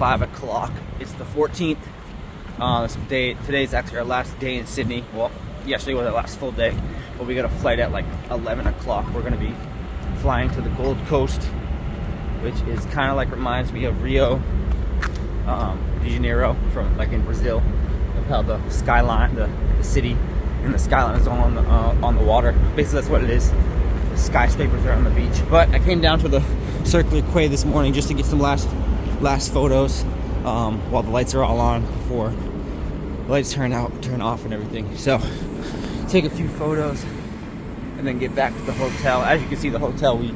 5 o'clock. It's the 14th. Today's actually our last day in Sydney. Well, yesterday was our last full day, but we got a flight at like 11 o'clock. We're gonna be flying to the Gold Coast, which is kind of like, reminds me of Rio de Janeiro from like in Brazil, of how the skyline, the city and the skyline is all on the water. Basically that's what it is. The skyscrapers are on the beach. But I came down to the circular quay this morning just to get some last photos while the lights are all on before the lights turn off and everything. So take a few photos and then get back to the hotel. As you can see, the hotel, we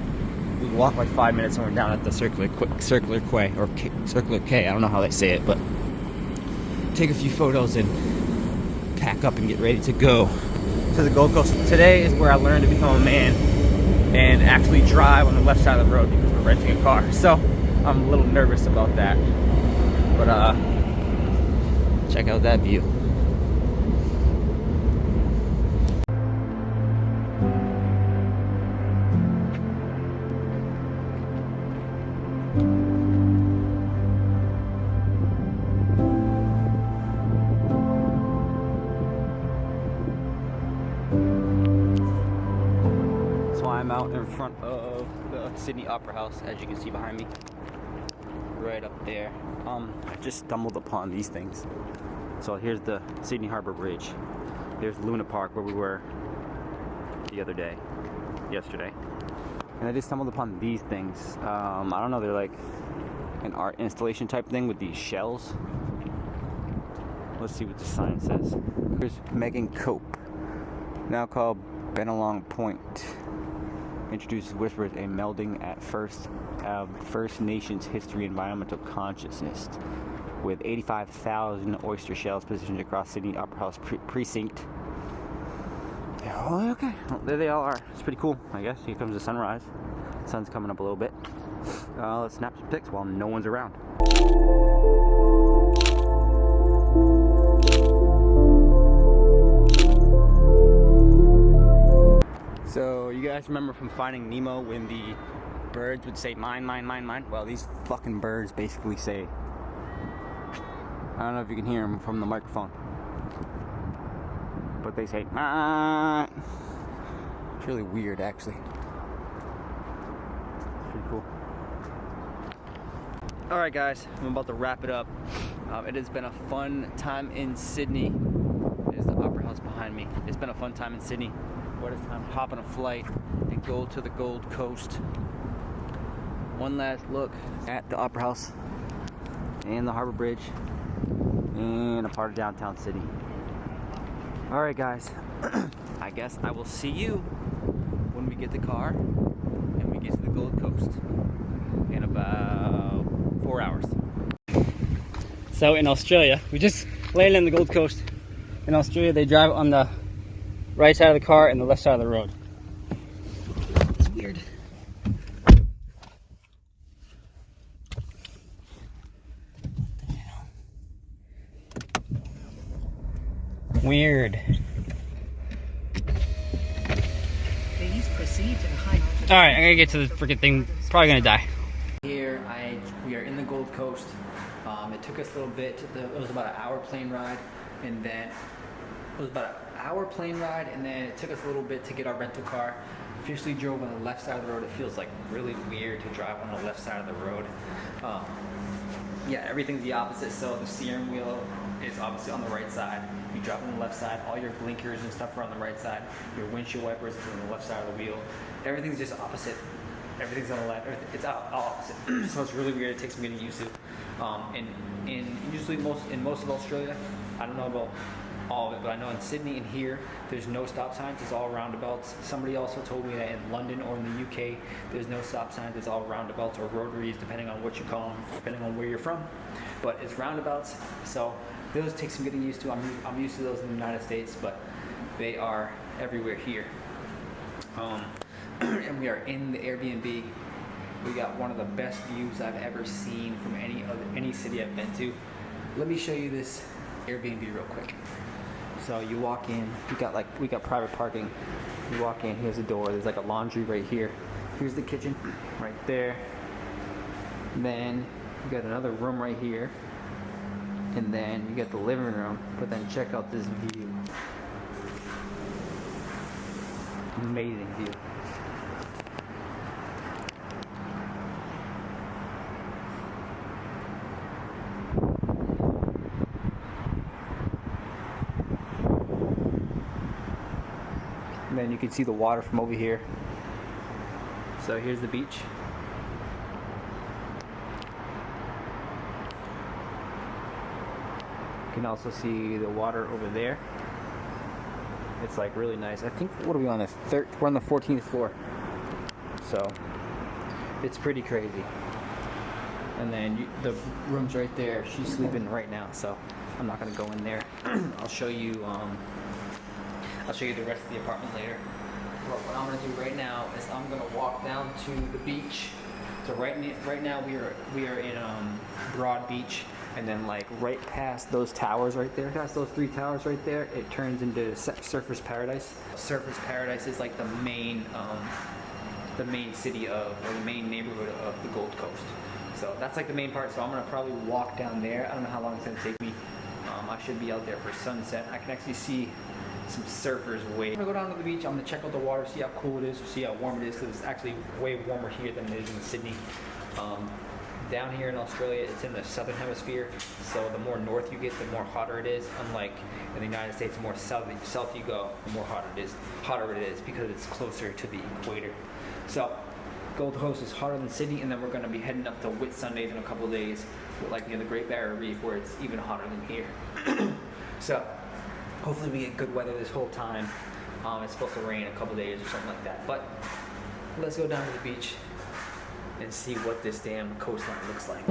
walk like 5 minutes and we're down at the circular quay, or circular K. I don't know how they say it, but take a few photos and pack up and get ready to go to the Gold Coast. Today is where I learned to become a man and actually drive on the left side of the road because we're renting a car. So I'm a little nervous about that. But check out that view. I'm out in front of the Sydney Opera House, as you can see behind me, right up there. I just stumbled upon these things. So here's the Sydney Harbour Bridge. There's Luna Park, where we were yesterday. And I just stumbled upon these things. I don't know, they're like an art installation type thing with these shells. Let's see what the sign says. Here's Megan Cope, now called Benelong Point. Introduces Whispers, a melding at first of First Nations history and environmental consciousness, with 85,000 oyster shells positioned across Sydney Opera House precinct. Oh, okay, well, there they all are. It's pretty cool, I guess. Here comes the sunrise. Sun's coming up a little bit. Let's snap some pics while no one's around. So you guys remember from Finding Nemo when the birds would say mine, mine, mine, mine? Well, these fucking birds basically say, I don't know if you can hear them from the microphone, but they say mine. It's really weird, actually. It's pretty cool. Alright guys, I'm about to wrap it up. It has been a fun time in Sydney. There's the Opera House behind me. It's been a fun time in Sydney. What is time to hop on a flight and go to the Gold Coast. One last look at the Opera House and the Harbour Bridge and a part of downtown Sydney. Alright guys, I guess I will see you when we get the car and we get to the Gold Coast in about 4 hours. So in Australia, we just landed on the Gold Coast. In Australia, they drive on the right side of the car and the left side of the road. It's weird. Weird. Please proceed to the high altitude. Alright, I'm gonna get to the freaking thing. Probably gonna die. Here, we are in the Gold Coast. It took us a little bit. It was about an hour plane ride, and then it took us a little bit to get our rental car. Officially drove on the left side of the road. It feels like really weird to drive on the left side of the road. Yeah, everything's the opposite. So the steering wheel is obviously on the right side. You drive on the left side. All your blinkers and stuff are on the right side. Your windshield wipers are on the left side of the wheel. Everything's just opposite. Everything's on the left. It's all opposite. So it's really weird. It takes some getting used to. In most of Australia, I don't know about all of it, but I know in Sydney and here, there's no stop signs. It's all roundabouts. Somebody also told me that in London or in the UK, there's no stop signs. It's all roundabouts or rotaries, depending on what you call them, depending on where you're from. But it's roundabouts, so those take some getting used to. I'm used to those in the United States, but they are everywhere here. And we are in the Airbnb. We got one of the best views I've ever seen from any city I've been to. Let me show you this Airbnb real quick. So you walk in, we got private parking. You walk in, here's the door, there's like a laundry right here. Here's the kitchen right there. Then You got another room right here, and then you got the living room. But then check out this view. Amazing view. And then you can see the water from over here. So here's the beach. You can also see the water over there. It's like really nice. I think, what are we on the third? We're on the 14th floor. So it's pretty crazy. And then the room's right there. She's sleeping right now, so I'm not gonna go in there. I'll show you the rest of the apartment later. But what I'm gonna do right now is I'm gonna walk down to the beach. So right now we are in Broad Beach, and then like right past those towers right there, past those 3 towers right there, it turns into Surfers Paradise. Surfers Paradise is like the main city of, or the main neighborhood of the Gold Coast. So that's like the main part. So I'm gonna probably walk down there. I don't know how long it's gonna take me. I should be out there for sunset. I can actually see some surfers wave. I'm gonna go down to the beach. I'm gonna check out the water, see how cool it is, or see how warm it is, because it's actually way warmer here than it is in Sydney. Down here in Australia, it's in the southern hemisphere, so the more north you get, the more hotter it is. Unlike in the United States, the more south you go, the more hotter it is because it's closer to the equator. So Gold Coast is hotter than Sydney, and then we're gonna be heading up to Whitsundays in a couple days, like near the Great Barrier Reef, where it's even hotter than here. So hopefully we get good weather this whole time. It's supposed to rain a couple days or something like that. But let's go down to the beach and see what this damn coastline looks like.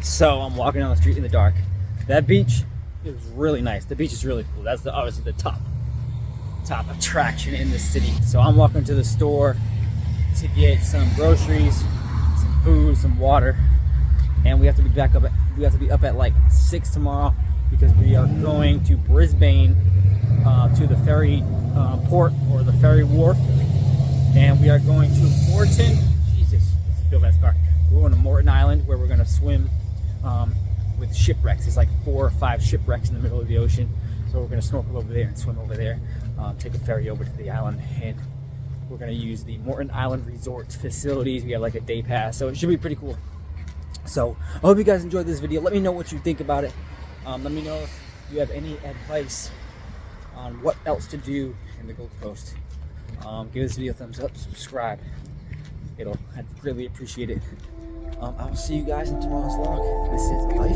So I'm walking down the street in the dark. That beach is really nice. The beach is really cool. That's obviously the top attraction in the city. So I'm walking to the store to get some groceries, some food, some water, and we have to be up at like 6 tomorrow because we are going to Brisbane to the ferry port, or the ferry wharf, and we are going to Morton. Jesus, feel that car. We're going to Morton Island, where we're going to swim with shipwrecks. There's like 4 or 5 shipwrecks in the middle of the ocean, so we're going to snorkel over there and swim over there, take a ferry over to the island, and we're going to use the Morton Island Resort facilities. We have like a day pass, so it should be pretty cool. So I hope you guys enjoyed this video. Let me know what you think about it. Let me know if you have any advice on what else to do in the Gold Coast. Give this video a thumbs up, subscribe. I'd really appreciate it. I'll see you guys in tomorrow's vlog. This is Life